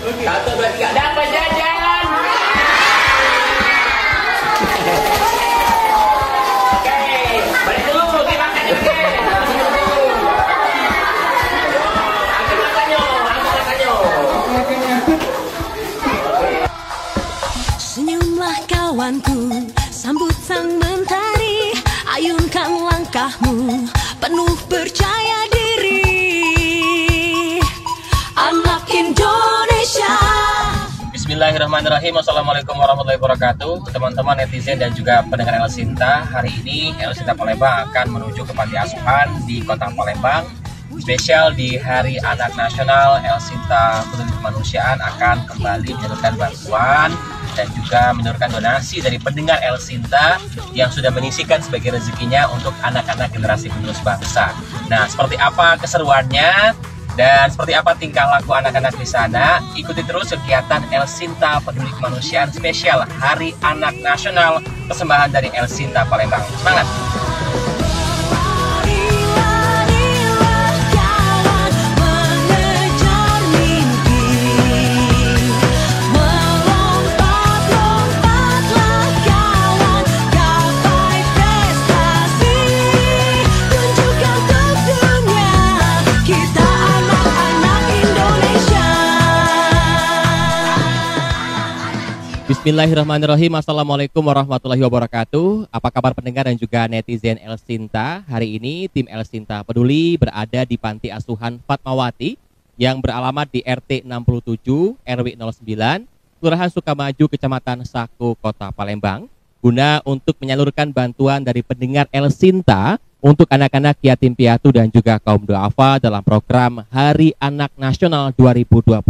Satu, dua, tiga, dapat jajan. Oke, balik dulu, kita makan juga. Angkat makannya. Senyumlah kawanku, sambut sang mentari, ayunkan langkahmu, penuh percaya diri. Anak Indonesia. Bismillahirrahmanirrahim. Assalamualaikum warahmatullahi wabarakatuh. Teman-teman netizen dan juga pendengar El Sinta, hari ini El Sinta Palembang akan menuju ke panti asuhan di kota Palembang. Spesial di Hari Anak Nasional, El Sinta Peduli Kemanusiaan akan kembali menyalurkan bantuan dan juga menyalurkan donasi dari pendengar El Sinta yang sudah menyisihkan sebagai rezekinya untuk anak-anak generasi penerus bangsa. Nah, seperti apa keseruannya dan seperti apa tingkah laku anak-anak di sana? Ikuti terus kegiatan El Sinta Peduli Kemanusiaan spesial Hari Anak Nasional, persembahan dari El Sinta Palembang. Semangat! Bismillahirrahmanirrahim. Assalamualaikum warahmatullahi wabarakatuh. Apa kabar pendengar dan juga netizen El Sinta? Hari ini tim El Sinta Peduli berada di Panti Asuhan Fatmawati yang beralamat di RT 67 RW 09 Kelurahan Sukamaju, Kecamatan Sako, Kota Palembang, guna untuk menyalurkan bantuan dari pendengar El Sinta untuk anak-anak yatim piatu dan juga kaum duafa dalam program Hari Anak Nasional 2022.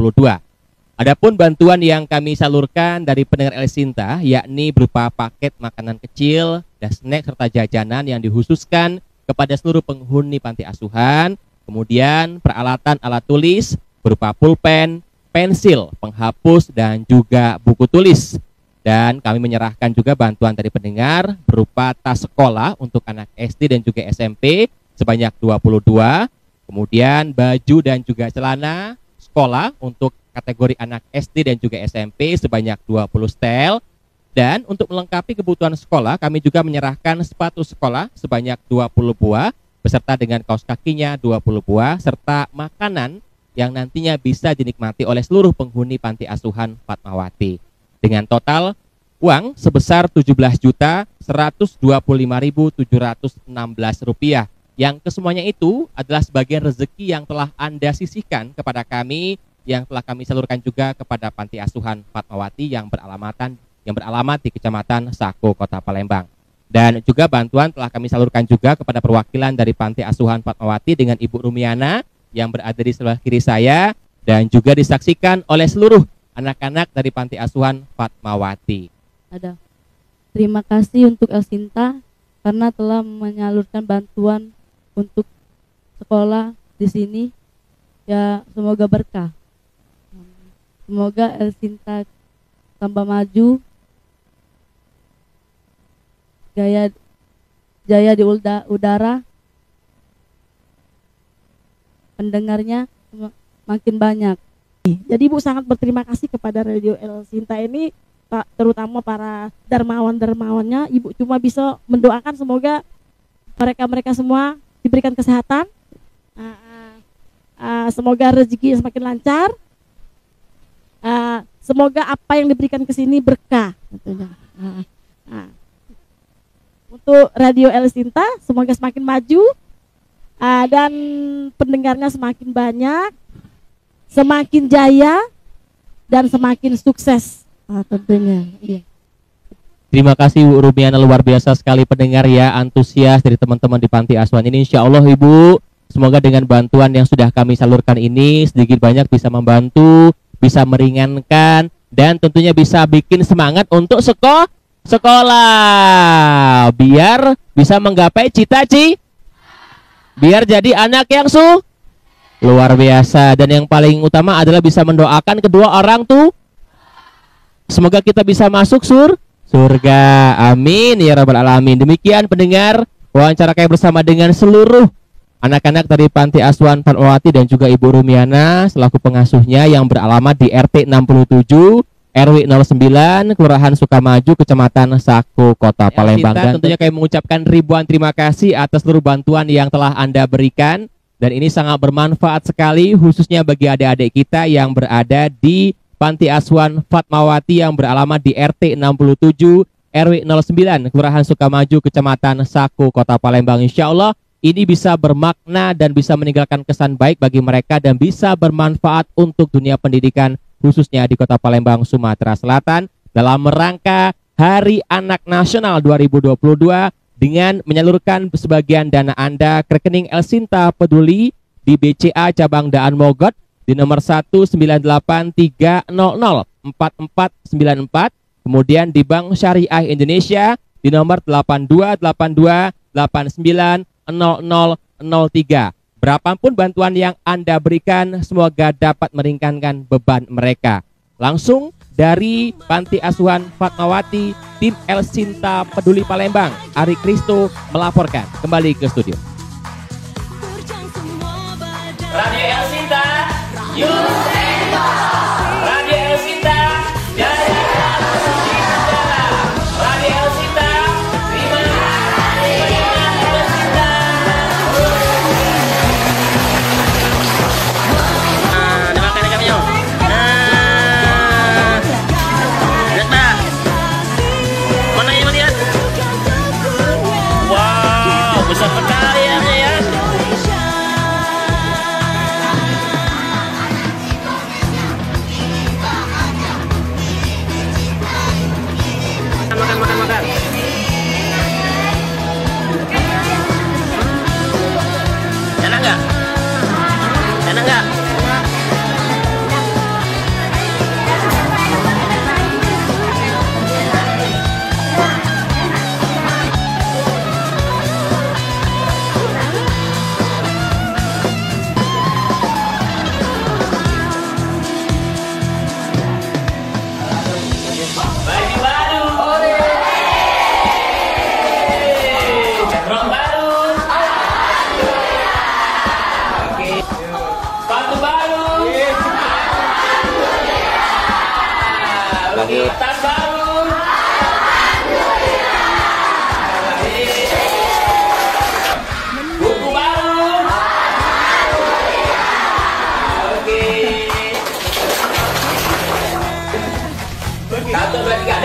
Adapun bantuan yang kami salurkan dari pendengar El Sinta yakni berupa paket makanan kecil dan snack serta jajanan yang dikhususkan kepada seluruh penghuni panti asuhan, kemudian peralatan alat tulis berupa pulpen, pensil, penghapus dan juga buku tulis. Dan kami menyerahkan juga bantuan dari pendengar berupa tas sekolah untuk anak SD dan juga SMP sebanyak 22, kemudian baju dan juga celana sekolah untuk kategori anak SD dan juga SMP sebanyak 20 setel. Dan untuk melengkapi kebutuhan sekolah, kami juga menyerahkan sepatu sekolah sebanyak 20 buah beserta dengan kaos kakinya 20 buah serta makanan yang nantinya bisa dinikmati oleh seluruh penghuni panti asuhan Fatmawati dengan total uang sebesar Rp17.125.716 yang kesemuanya itu adalah sebagian rezeki yang telah Anda sisihkan kepada kami, yang telah kami salurkan juga kepada Panti Asuhan Fatmawati yang beralamat di Kecamatan Sako, Kota Palembang. Dan juga bantuan telah kami salurkan juga kepada perwakilan dari Panti Asuhan Fatmawati dengan Ibu Rumiana yang berada di sebelah kiri saya dan juga disaksikan oleh seluruh anak-anak dari Panti Asuhan Fatmawati. Terima kasih untuk El Sinta karena telah menyalurkan bantuan untuk sekolah di sini. Ya, semoga berkah. Semoga El Sinta tambah maju, jaya di udara, pendengarnya makin banyak. Jadi Ibu sangat berterima kasih kepada Radio El Sinta ini, terutama para dermawan-dermawannya. Ibu cuma bisa mendoakan semoga mereka semua diberikan kesehatan, semoga rezeki semakin lancar. Semoga apa yang diberikan ke sini berkah. Untuk Radio El Sinta semoga semakin maju dan pendengarnya semakin banyak, semakin jaya dan semakin sukses tentunya. Iya. Terima kasih Bu Rumiana, luar biasa sekali pendengar ya, antusias dari teman-teman di Panti Asuhan ini. Insya Allah Ibu, semoga dengan bantuan yang sudah kami salurkan ini sedikit banyak bisa membantu, bisa meringankan, dan tentunya bisa bikin semangat untuk sekolah biar bisa menggapai cita-cita, biar jadi anak yang luar biasa. Dan yang paling utama adalah bisa mendoakan kedua orang tuh, semoga kita bisa masuk surga, amin ya rabbal alamin. Demikian pendengar wawancara kami bersama dengan seluruh anak-anak dari Panti Asuhan Fatmawati dan juga Ibu Rumiana selaku pengasuhnya yang beralamat di RT 67 RW 09 Kelurahan Sukamaju Kecamatan Sako Kota Palembang. Dan tentunya kami mengucapkan ribuan terima kasih atas seluruh bantuan yang telah Anda berikan, dan ini sangat bermanfaat sekali khususnya bagi adik-adik kita yang berada di Panti Asuhan Fatmawati yang beralamat di RT 67 RW 09 Kelurahan Sukamaju Kecamatan Sako Kota Palembang. Insya Allah ini bisa bermakna dan bisa meninggalkan kesan baik bagi mereka dan bisa bermanfaat untuk dunia pendidikan khususnya di Kota Palembang, Sumatera Selatan dalam rangka Hari Anak Nasional 2022 dengan menyalurkan sebagian dana Anda ke rekening El Sinta Peduli di BCA Cabang Daan Mogot di nomor 19830044494, kemudian di Bank Syariah Indonesia di nomor 8282890003. Berapapun bantuan yang Anda berikan, semoga dapat meringankan beban mereka. Langsung dari Panti Asuhan Fatmawati, tim El Sinta Peduli Palembang, Ari Kristo melaporkan kembali ke studio. Radio El Sinta, yuk Radio El Sinta, jaya. Radio El Sinta, terima kasih banyak El Sinta. Makan kami yuk. Lihat mbak, mana yang lihat? Wow, besar sekali ya. Makan. Enak nggak? Enak nggak? Baju baru. Jangkrik baru. Oke. Sepatu baru. Oke, tas baru. Buku baru. Oke. 1, 2, 3.